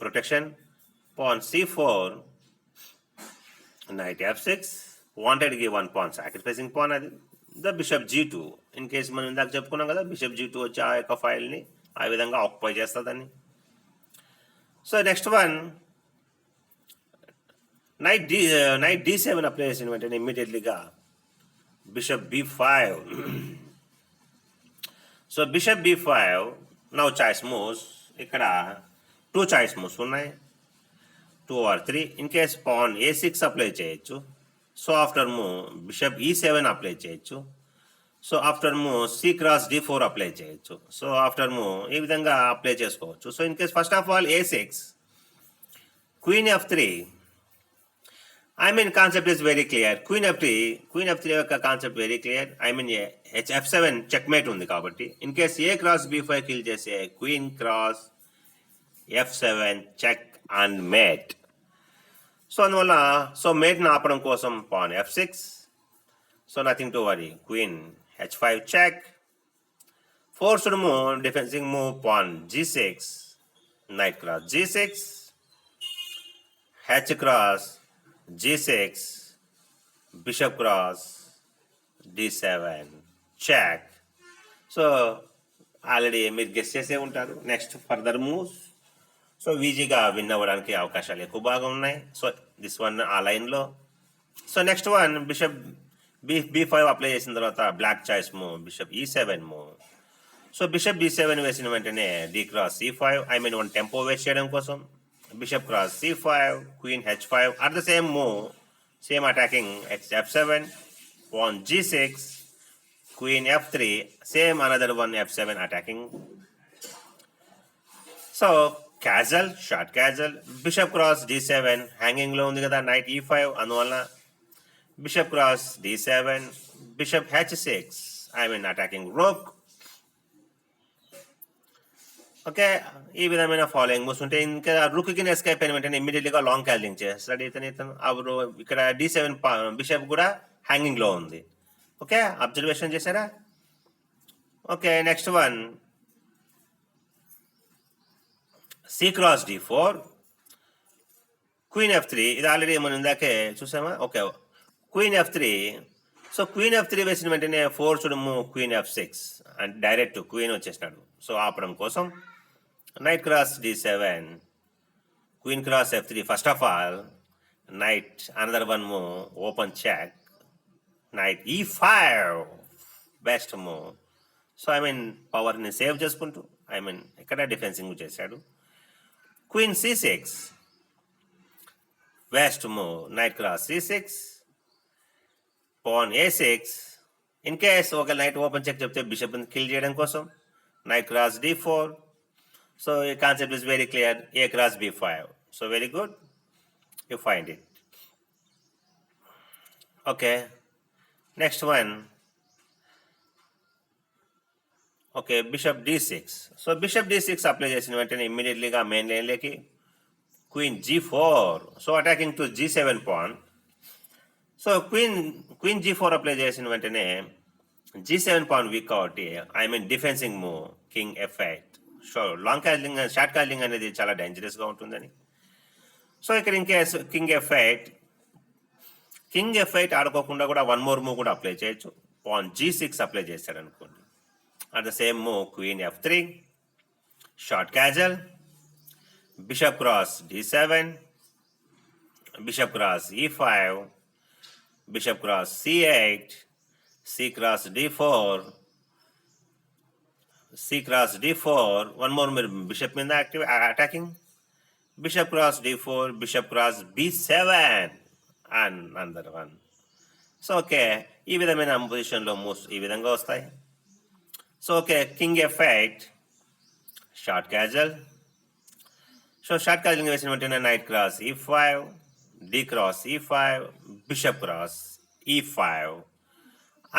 protection, pawn c4, knight f6, wanted give one pawn, sacrificing pawn అది, the bishop g2. In case మనం ఇందాక చెప్పుకున్నాం కదా, బిషప్ g2 వచ్చి ఆ యొక్క ఫైల్ని ఆ విధంగా ఆక్యుపై చేస్తుందని. So next one knight d7 apply చేసిన వెంటనే ఇమ్మీడియట్లీగా bishop b5. So bishop b5 now choice moves. ఇక్కడ 2 చాయిస్ మూవ్స్ ఉన్నాయి, 2 or 3. In case pawn a6 apply చేయొచ్చు. So after move bishop e7 apply చేయొచ్చు. So after move C cross d4 apply చేయొచ్చు. So after move ఈ విధంగా apply చేసుకోవచ్చు. So in case first of all a6, queen f3. concept is very clear. Queen f3 యొక్క concept very clear. f7 checkmate ఉంది కాబట్టి in case A cross b5 kill చేసే queen cross f7 check and mate. So అందువల్ల మేట్ని ఆపడం కోసం pawn f6. So nothing to worry, queen h5 check, forced move, defensing move, pawn g6, knight cross g6, h cross g6, bishop cross d7 check. So already మీరు guess చేసే ఉంటారు next further moves. So ఈజీగా win అవ్వడానికి అవకాశాలు ఎక్కువ బాగా ఉన్నాయి. So this one ఆ లైన్లో. So next one bishop b5 apply చేసిన తర్వాత black choice move, bishop e7 move. So bishop b7 వేసిన వెంటనే d cross c5, one tempo waste చేయడం కోసం, bishop cross c5, queen h5 at the same move, same attacking f7, pawn g6, queen f3, same another one f7 attacking. So casual, short casual, bishop cross d7, hanging low undi kada, knight e5 అందువల్ల bishop cross d7, bishop h6, attacking rook. Okay, ఈ విధమైన following moves ఉంటాయి. ఇంకా రూక్కి escape అయిన వెంటనే ఇమ్మీడియట్లీగా long క్యాలింగ్ చేస్తాడు ఇతను. అప్పుడు ఇక్కడ d7 బిషప్ కూడా హ్యాంగింగ్లో ఉంది. ఓకే, అబ్జర్వేషన్ చేశారా? Okay, next one, C cross D4, Queen F3. ఇది ఆల్రెడీ మనం ఇందాకే చూసామా? Okay, Queen F3. So Queen F3 వేసిన వెంటనే forced move Queen F6 and direct queen వచ్చేసినాడు. సో ఆపడం కోసం Knight cross D7, Queen cross F3. First of all, Knight, another one move, open check, Knight E5, best move. So పవర్ని save చేసుకుంటూ ఇక్కడ డిఫెన్సింగ్ చేశాడు. Queen C6, best move, Knight cross C6, pawn A6. In case ఒక night open check చెప్తే బిషప్ని kill చేయడం కోసం Knight cross D4. So the concept is very clear, A cross B5. So very good, you find it. Okay, next one. Okay, bishop D6. So bishop D6 apply చేసిన వెంటనే immediately గా main line లేకి Queen G4. So attacking to G7 pawn. So Queen G4 apply చేసిన వెంటనే G7 pawn weak కాబట్టి defensing move King F8. So long castling, short castling అనేది చాలా డేంజరస్గా ఉంటుందని. సో ఇక్కడ ఇంకేస్ కింగ్ ఎఫ్8 ఆడుకోకుండా కూడా వన్ మోర్ మూవ్ కూడా అప్లై చేయొచ్చు. పాన్ G6 అప్లై చేస్తాడు అనుకోండి. At the same move Queen F3, short castle, bishop cross D7, bishop cross E5, bishop cross C8, C cross D4, C cross D4, one more bishop in the active attacking, bishop cross D4, bishop cross B7, and another one. So okay, ఈ విధమైన పొజిషన్లో moves ఈ విధంగా వస్తాయి. So okay, king F8, short castle. So short castling వేసిన వెంటనే knight cross E5, D cross E5, bishop cross E5,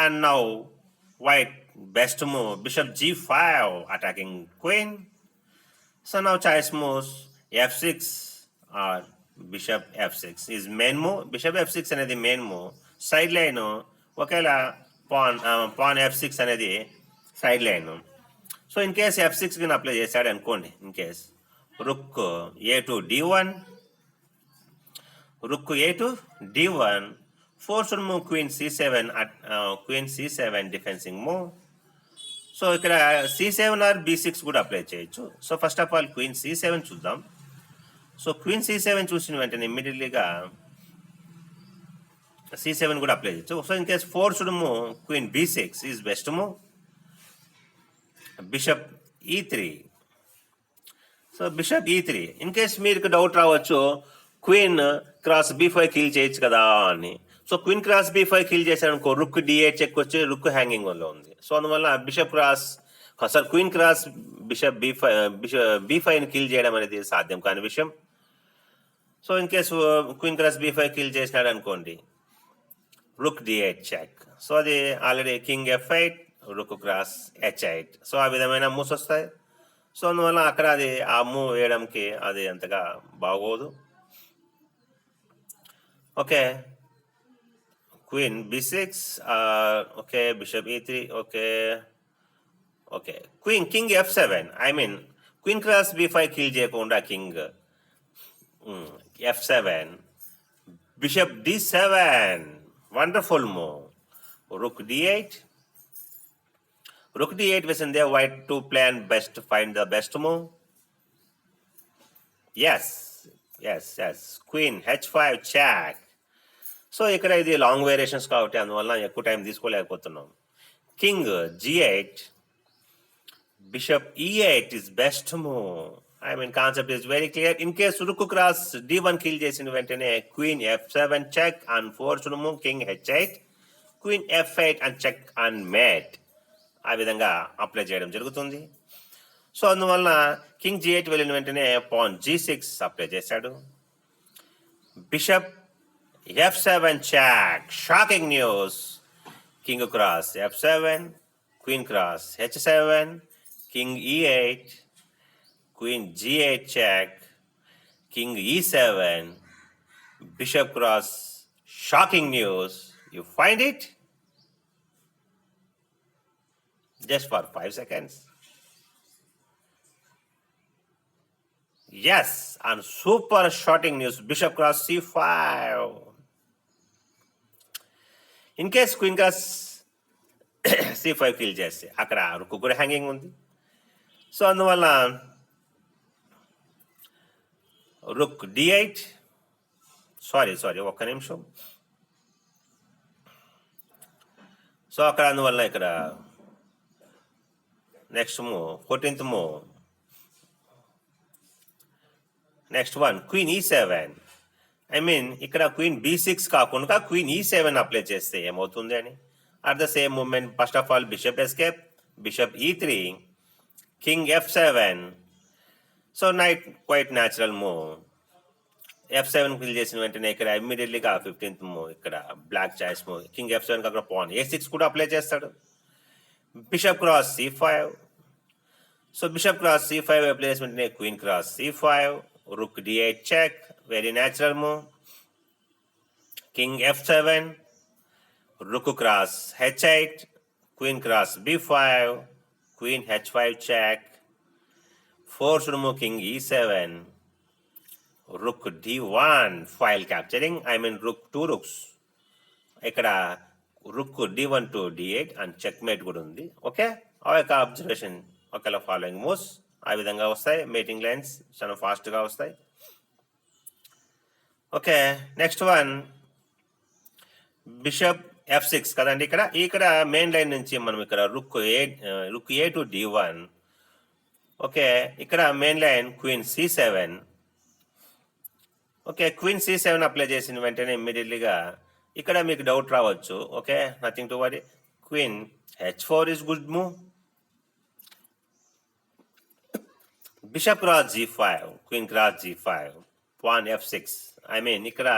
and now white best move bishop G5 attacking queen. So now choice moves F6 or bishop F6 is main move. Bishop F6 అనేది main move. Side line ఒకేలా pawn F6 అనేది side line. So in case F6 కి apply చేశాడు అనుకోండి, in case rook A to D1, rook A to D1, forced move Queen C7 at Queen C7 defensing move. So ఇక్కడ C7 are B6 కూడా apply చేయొచ్చు. So first of all Queen C7 చూద్దాం. So Queen C7 చూసిన వెంటనే ఇమ్మీడియట్లీగా C7 కూడా apply చేయొచ్చు. So in case forced move Queen B6 is best move, bishop E3. So bishop E3. In case మీకు doubt రావచ్చు, queen cross B5 kill చేయొచ్చు కదా అని. So queen cross B5 kill చేశాడు అనుకో, రుక్ D8 చెక్ వచ్చి రుక్ హ్యాంగింగ్ లో ఉంది. సో అందువల్ల bishop cross queen cross bishop B5ని కిల్ చేయడం అనేది సాధ్యం కాని విషయం. So in case queen cross B5 kill చేసినాడు అనుకోండి, రుక్ D8 చెక్. సో అది already king F8, rook cross H8. So ఆ విధమైన మూవ్స్ వస్తాయి. సో అందువల్ల అక్కడ అది ఆ మూవ్ వేయడానికి అది అంతగా బాగోదు. Okay, Queen B6, okay, Bishop E3, okay, King F7. Queen cross B5 kill చేయకుండా King F7, Bishop D7, wonderful move. Rook D8, Rook D8 వేసిందే white to plan best, find the best move. Yes, Queen H5 check. So ఇక్కడ ఇది long variations కాబట్టి అందువల్ల ఎక్కువ time తీసుకోలేకపోతున్నాం. King G8, bishop E8 is best move. Concept is very clear. In case rook cross D1 kill చేసిన వెంటనే queen F7 check and forced move king H8, queen F8 and check and mate. ఆ విధంగా apply చేయడం జరుగుతుంది. So అందువల్ల king G8 వెళ్ళిన వెంటనే pan G6 apply చేశాడు. Bishop F7 check, shocking news. King cross F7, Queen cross H7, King E8, Queen G8 check, King E7, Bishop cross, shocking news. You find it? just for 5 seconds. Yes, and super shocking news, bishop cross c5. In case queen cross c5 kill చేస్తే అక్కడ రుక్కు కూడా hanging ఉంది. సో అందువల్ల రుక్ d8, sorry ఒక్క నిమిషం. So అక్కడ అందువల్ల ఇక్కడ next move 14th move, next one queen e7. I mean ఇక్కడ క్వీన్ b6 కాకుండా క్వీన్ e7 అప్లై చేస్తే ఏమవుతుంది అని. At the same moment first of all bishop escape, bishop e3, king f7. So knight quite natural move. f7 kill చేసిన వెంటనే ఇక్కడ ఇమ్మీడియట్లీగా 15th మూవ్ ఇక్కడ black choice move, king f7 కాకుండా పాన్ a6 కూడా అప్లై చేస్తాడు. Bishop cross c5. So bishop cross c5 apply చేసిన వెంటనే queen cross c5, rook d8 check, very natural move. King f7, rook cross h8, queen cross b5, queen h5 check, forced move king e7, rook d1, file capturing, I mean rook 2 rooks. ఇక్కడ rook d1 to d8 and checkmate కూడా ఉంది. Okay, ఆ యొక్క observation ఒకవేళ following moves ఆ విధంగా వస్తాయి. Mating lines చాలా ఫాస్ట్గా వస్తాయి. Okay, next one bishop f6 కదండి. ఇక్కడ మెయిన్ లైన్ నుంచి మనం ఇక్కడ రుక్ ఏ టు d1. ఓకే, ఇక్కడ main line queen c7. Okay, queen c7 apply చేసిన వెంటనే ఇమ్మీడియట్లీగా ఇక్కడ మీకు డౌట్ రావచ్చు. Okay, nothing to worry. Queen h4 is good move. Bishop cross g5, queen cross g5, pan f6. I mean ఇక్కడ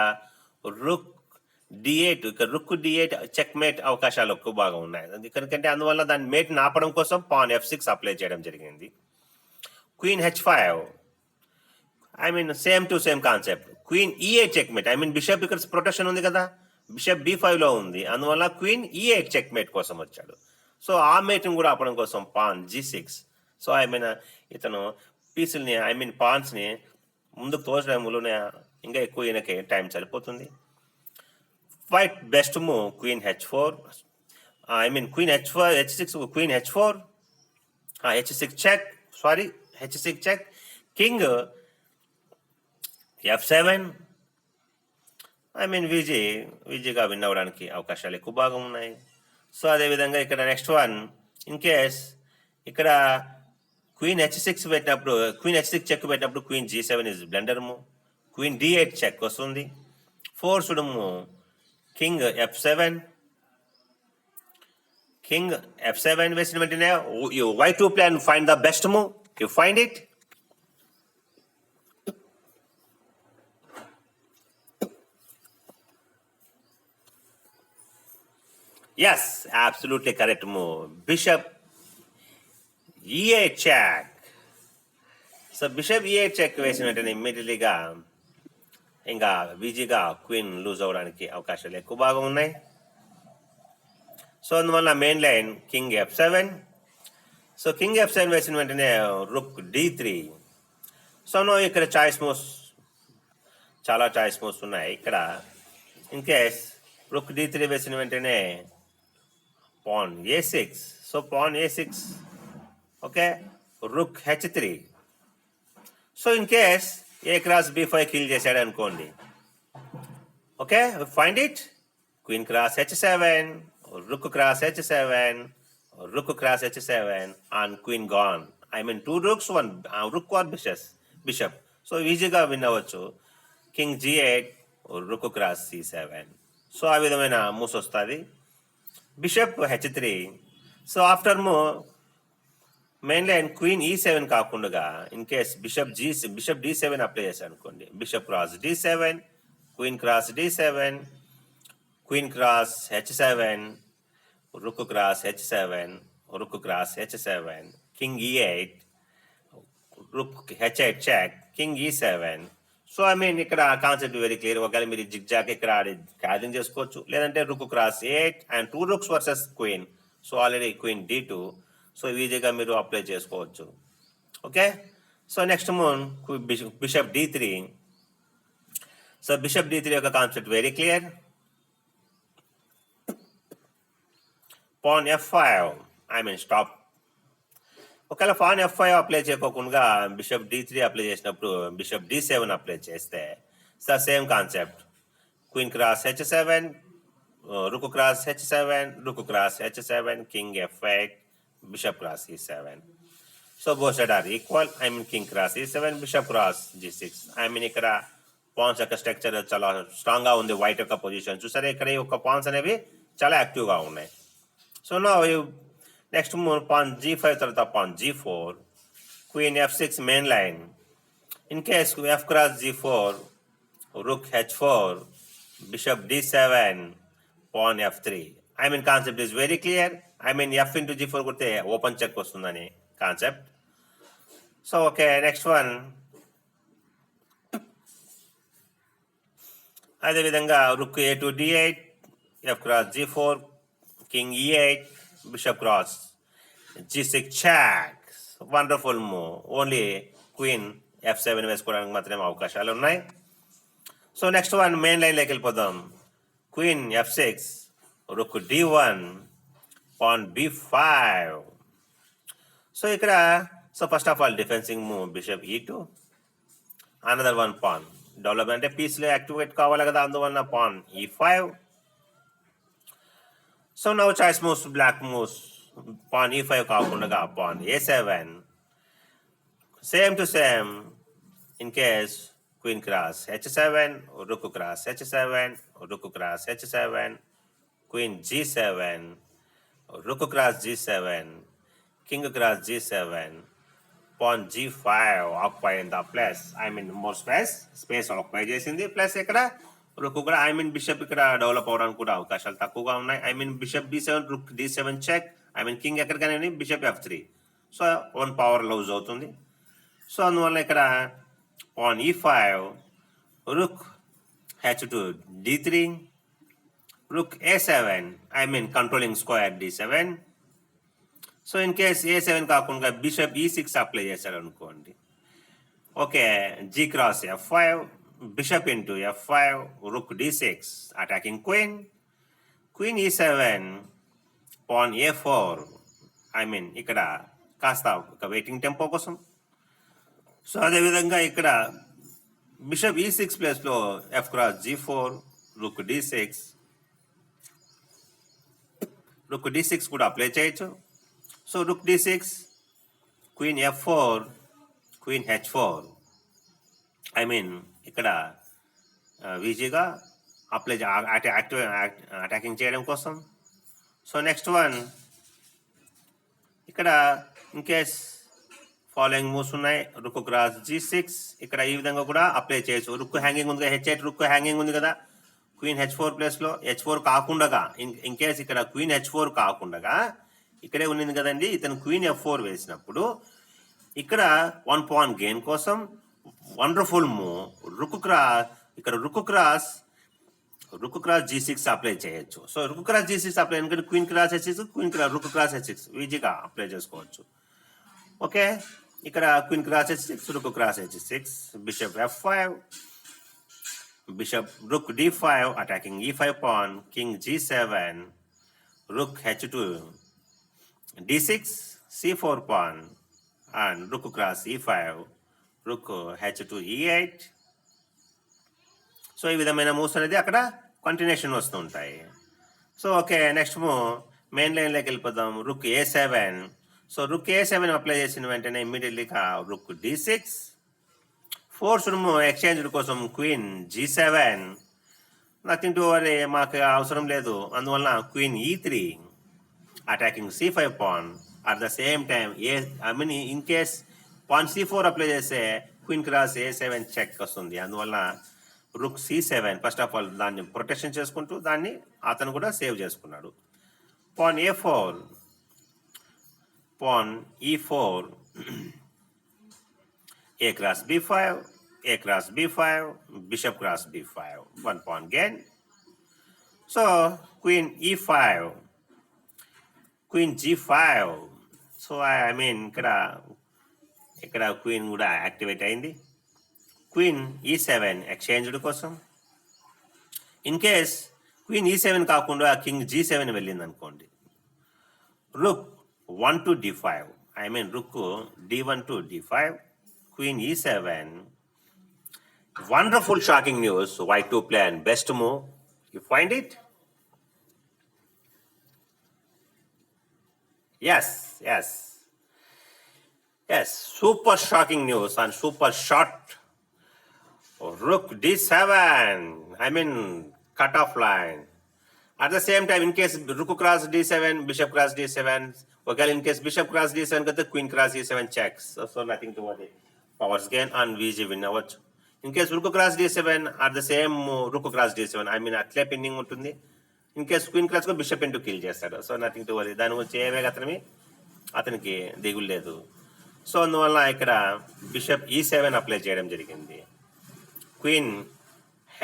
రుక్ d8, ఇక్కడ రుక్ d8 check mate అవకాశాలు ఎక్కువ బాగా ఉన్నాయి. ఎందుకంటే అందువల్ల దాని మేట్ని ఆపడం కోసం పాన్ f6 అప్లై చేయడం జరిగింది. Queen h5, I mean same to same concept. Queen e8 checkmate, I mean bishop ఇక్కడ ప్రొటెక్షన్ ఉంది కదా, బిషప్ b5లో ఉంది, అందువల్ల క్వీన్ e8 చెక్ మేట్ కోసం వచ్చాడు. సో ఆ మేట్ని కూడా ఆపడం కోసం pawn g6. So I mean ఇతను పీసుల్ని, ఐ మీన్ పాన్స్ని ముందుకు తోచడంలోనే ఇంకా ఎక్కువ ఈయనకి టైం సరిపోతుంది. Fight best move queen h4, I mean queen h6, queen h4, h6 check, sorry h6 check, king f7. I mean విజీగా విన్ అవ్వడానికి అవకాశాలు ఎక్కువ బాగా ఉన్నాయి. సో అదేవిధంగా ఇక్కడ నెక్స్ట్ వన్, ఇన్ కేస్ ఇక్కడ క్వీన్ h6 పెట్టినప్పుడు, క్వీన్ h6 చెక్ పెట్టినప్పుడు queen g7 is blunder move, queen d8 check వస్తుంది. Forced move king f7, king f7 వేసిన వెంటనే you why to plan find the best move, you find it. Yes, absolutely correct move. Bishop e8 check. So bishop e8 check వేసిన వెంటనే ఇమ్మీడియట్లీగా ఇంకా ఈజీగా queen loose అవ్వడానికి అవకాశాలు ఎక్కువ బాగా ఉన్నాయి. సో అందువల్ల main line king f7. So king f7 వేసిన వెంటనే రుక్ d3. సో నో ఇక్కడ చాయిస్ మూవ్స్, చాలా చాయిస్ మూవ్స్ ఉన్నాయి. ఇక్కడ ఇన్ కేస్ రుక్ d3 వేసిన వెంటనే pawn a6. So pawn a6, okay, rook h3. So in case A cross b5 kill చేశాడు అనుకోండి, okay, find it. Queen cross h7, rook cross h7, rook cross h7 and queen gone. I mean 2 rooks, 1 rook are bishop. So ఈజీగా win అవ్వచ్చు. King g8, rook cross c7. So ఆ విధమైన moves వస్తుంది. Bishop h3. So after move main line queen e7 కాకుండా in case bishop d7 apply చేశాను అనుకోండి, bishop cross d7, queen cross d7, queen cross h7, rook cross h7, rook cross h7, king e8, rook h8 check, king e7. So I mean ఇక్కడ concept very clear. ఒకవేళ మీరు zigzag ఇక్కడ ఆడి క్యారింగ్ చేసుకోవచ్చు, లేదంటే రుక్ cross 8 and 2 rooks versus queen. So already queen d2, so ఈజీగా మీరు అప్లై చేసుకోవచ్చు. Okay, so next move bishop d3. So bishop d3 యొక్క concept very clear. Pan f5, I mean stop. ఒకవేళ పాన్ f5 అప్లై చేయకోకుండా bishop d3 apply చేసినప్పుడు bishop d7 apply చేస్తే so same concept. Queen cross h7, rook cross h7, rook cross h7, king f8, bishop cross e7. So both sides are equal. I mean king cross e7, bishop cross g6. I mean ఇక్కడ pans యొక్క structure చాలా strong గా ఉంది. White యొక్క position చూసారా, ఇక్కడ ఈ యొక్క పాన్స్ అనేవి చాలా యాక్టివ్ గా ఉన్నాయి. సో నా నెక్స్ట్ పాన్ g5 తర్వాత pan g4, queen f6 main line. In case f cross g4, rook h4, bishop d7, pawn f3. I mean concept is very clear. I mean f into g4 కొడితే open check వస్తుందని concept. So okay, next one అదేవిధంగా రుక్ a2 d8, f cross g4, king e8, bishop cross g6 check. Wonderful move. Only queen f7 వేసుకోవడానికి మాత్రమే అవకాశాలు ఉన్నాయి. So next one main లైన్లోకి వెళ్ళిపోదాం. Queen f6, rook d1, pawn b5. So ఇక్కడ so first of all defensing move bishop e2, another one pawn development అంటే పీస్లో activate కావాలి కదా, అందువల్ల pawn e5. So now choice moves black moves. Pawn e5 కాకుండా pawn a7, same to same. In case queen cross h7, rook cross h7, rook cross h7, queen g7, rook cross g7, king cross g7, pawn g5 occupy in the place. I mean more space occupy చేసింది. Plus ఇక్కడ rook కూడా I mean bishop ఇక్కడ develop అవడానికి కూడా అవకాశాలు తక్కువగా ఉన్నాయి. I mean bishop b7, rook d7 check. I mean king ఎక్కడికైనా bishop f3. So one power lose అవుతుంది. సో అందువల్ల ఇక్కడ pawn e5, rook h2 d3, rook a7, I mean controlling square d7. So in case a7 కాకుండా bishop e6 apply చేశారు అనుకోండి. Okay, g cross f5, bishop into f5, rook d6, attacking queen, queen e7, pan a4. I mean ఇక్కడ కాస్త ఒక waiting tempo కోసం. So అదేవిధంగా ఇక్కడ bishop e6 ప్లేస్లో f cross g4, rook d6, rook d6 కూడా అప్లై చేయొచ్చు. So rook d6, queen f4, queen h4. I mean ఇక్కడ ఈజీగా అప్లై అటాకింగ్ చేయడం కోసం. సో నెక్స్ట్ వన్ ఇక్కడ ఇన్ కేస్ ఫాలోయింగ్ మూవ్స్ ఉన్నాయి. రుక్ క్రాస్ g6, ఇక్కడ ఈ విధంగా కూడా అప్లై చేయొచ్చు. రుక్ హ్యాంగింగ్ ఉంది కదా, h8 రుక్ హ్యాంగింగ్ ఉంది కదా, క్వీన్ h4 ప్లేస్లో h4 కాకుండా ఇన్ కేస్ ఇక్కడ క్వీన్ h4 కాకుండా ఇక్కడే ఉన్నది కదండి, ఇతను క్వీన్ f4 వేసినప్పుడు ఇక్కడ వన్ పాన్ గెయిన్ కోసం వండర్ఫుల్ మూవ్ రుక్ క్రాస్. ఇక్కడ రుక్ క్రాస్ g6 అప్లై చేయొచ్చు. So rook cross g6 apply ఎందుకంటే queen cross h6, queen cross rook cross h6 ఈజీగా అప్లై చేసుకోవచ్చు. ఓకే, ఇక్కడ queen cross h6, rook cross h6, bishop f5, bishop rook d5 attacking e5 pawn, king g7, rook h2 d6, c4 pawn and rook cross e5, rook h2 e8. So ఈ విధమైన moves అనేది అక్కడ continuation వస్తుంటాయి. So okay, next move main లైన్లోకి వెళ్ళిపోదాం. రుక్ a7. So రుక్ a7 apply చేసిన వెంటనే ఇమ్మీడియట్లీగా రుక్ d6, force move exchange కోసం queen g7, nothing to worry, మాకు అవసరం లేదు, అందువల్ల queen e3 attacking c5 pan. At the same time I mean in case pan c4 apply చేస్తే క్వీన్ క్రాస్ a7 చెక్ వస్తుంది. అందువల్ల రుక్ c7 ఫస్ట్ ఆఫ్ ఆల్ దాన్ని protection చేసుకుంటూ దాన్ని అతను కూడా సేవ్ చేసుకున్నాడు. Pan a4, pawn e4, a cross b5, a cross b5, bishop cross b5, one pawn gain. So queen e5, queen g5, so I mean ఇక్కడ queen కూడా activate అయింది. Queen E7 exchanged కోసం. In case queen E7 కాకుండా king G7 వెళ్ళింది అనుకోండి, రుక్ 1 to D5, I mean rook D1 to D5, queen E7. Wonderful shocking news. White to play and best move. You find it? Yes. Super shocking news and super short. Rook D7. I mean, cut off line. At the same time, in case Rook cross D7, Bishop cross D7. Okay, in case Bishop cross D7, get the Queen cross E7 checks. So nothing to worry. Powers gain and VG win. In case Rook cross D7, at the same Rook cross D7, I mean అట్లే pending ఉంటుంది. In case queen cross కూడా bishop into kill చేస్తాడు. So nothing to worry. దాని గురించి ఏమే అతనికి దిగులు లేదు. సో అందువల్ల ఇక్కడ బిషప్ E7 అప్లై చేయడం జరిగింది. Queen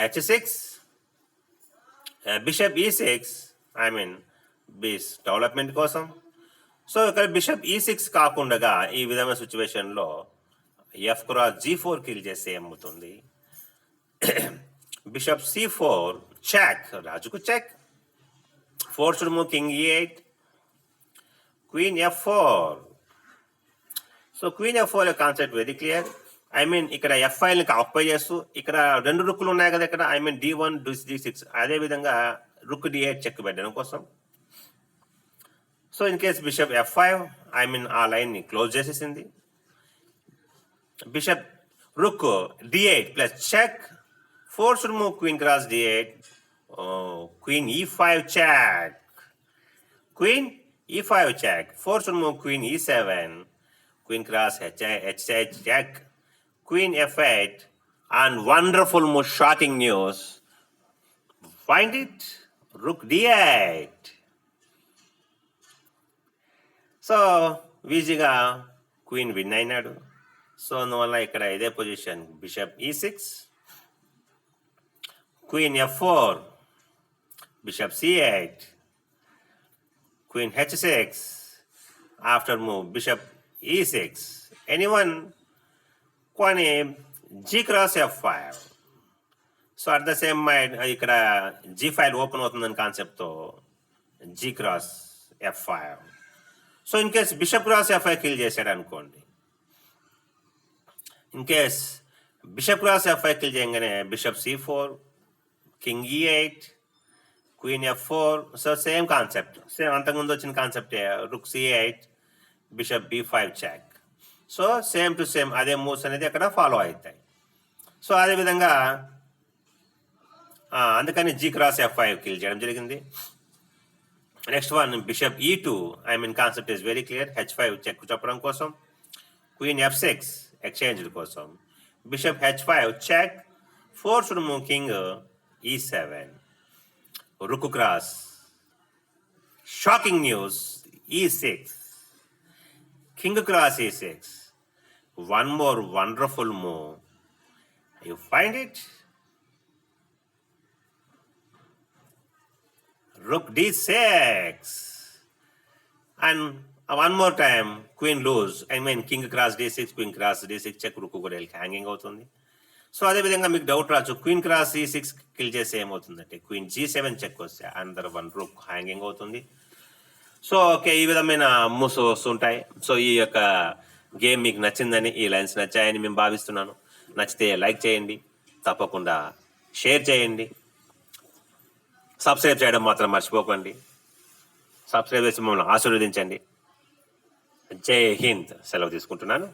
H6, bishop E6, I mean బీస్ డెవలప్మెంట్ కోసం. సో ఇక్కడ బిషప్ E6 కాకుండా ఈ విధమైన సిచ్యువేషన్లో F cross G4 కిల్ చేస్తే ఏమవుతుంది? బిషప్ C4 చెక్, రాజుకు చెక్. Forced move king E8, queen F4. So queen F4 concept very clear. I mean ఇక్కడ F5ని ఆక్యుపై చేస్తూ ఇక్కడ 2 రుక్కులు ఉన్నాయి కదా ఇక్కడ, ఐ మీన్ D1 D6, అదేవిధంగా రుక్ D8 చెక్ పెట్టడం కోసం. So in case bishop F5, I mean ఆ లైన్ని క్లోజ్ చేసేసింది. Bishop Rook D8 plus check. Forced move Queen cross D8. Queen E5 check. Queen E5 check. Forced move Queen E7. Queen cross H8 check. Queen F8. And wonderful move, shocking news. Find it? Rook D8. So ఈజీగా queen win అయినాడు. So అందువల్ల ఇక్కడ ఇదే position. Bishop E6, queen F4, bishop C8, queen H6, after move bishop E6. Anyone కానీ G cross F5. So at the same mind ఇక్కడ G file open అవుతుందని కాన్సెప్ట్తో G cross F5. So in case bishop cross F5 kill చేశాడు అనుకోండి, in case bishop cross F5 kill చేయగానే bishop C4, king E8, queen F4. So same concept, same అంతకుముందు వచ్చిన కాన్సెప్టే. Rook C8, bishop B5 check. So same to same అదే moves అనేది అక్కడ follow అవుతాయి. సో అదేవిధంగా అందుకని G cross F5 కిల్ చేయడం జరిగింది. Next one bishop E2, I mean concept is very clear. H5 check చెప్పడం కోసం. క్వీన్ F6 ఎక్స్చేంజ్ కోసం. Bishop H5 check. Forced move king E7. Rook cross. Shocking news E6. King cross E6. One more wonderful move. You find it? Rook D6. And one more time, queen lose. I mean, king cross D6, queen cross D6, check rook కూడా hanging అవుతుంది. So అదేవిధంగా మీకు doubt రావచ్చు, queen cross E6 kill చేస్తే ఏమవుతుందంటే queen G7 check వస్తే అందర్ one rook hanging అవుతుంది. సో ఓకే, ఈ విధమైన మూవ్స్ వస్తుంటాయి. సో ఈ యొక్క గేమ్ మీకు నచ్చిందని, ఈ లైన్స్ నచ్చాయని మేము భావిస్తున్నాను. నచ్చితే లైక్ చేయండి, తప్పకుండా షేర్ చేయండి, సబ్స్క్రైబ్ చేయడం మాత్రం మర్చిపోకండి. సబ్స్క్రైబ్ చేసి మమ్మల్ని ఆశీర్వదించండి. జై హింద్. సెలవు తీసుకుంటున్నాను.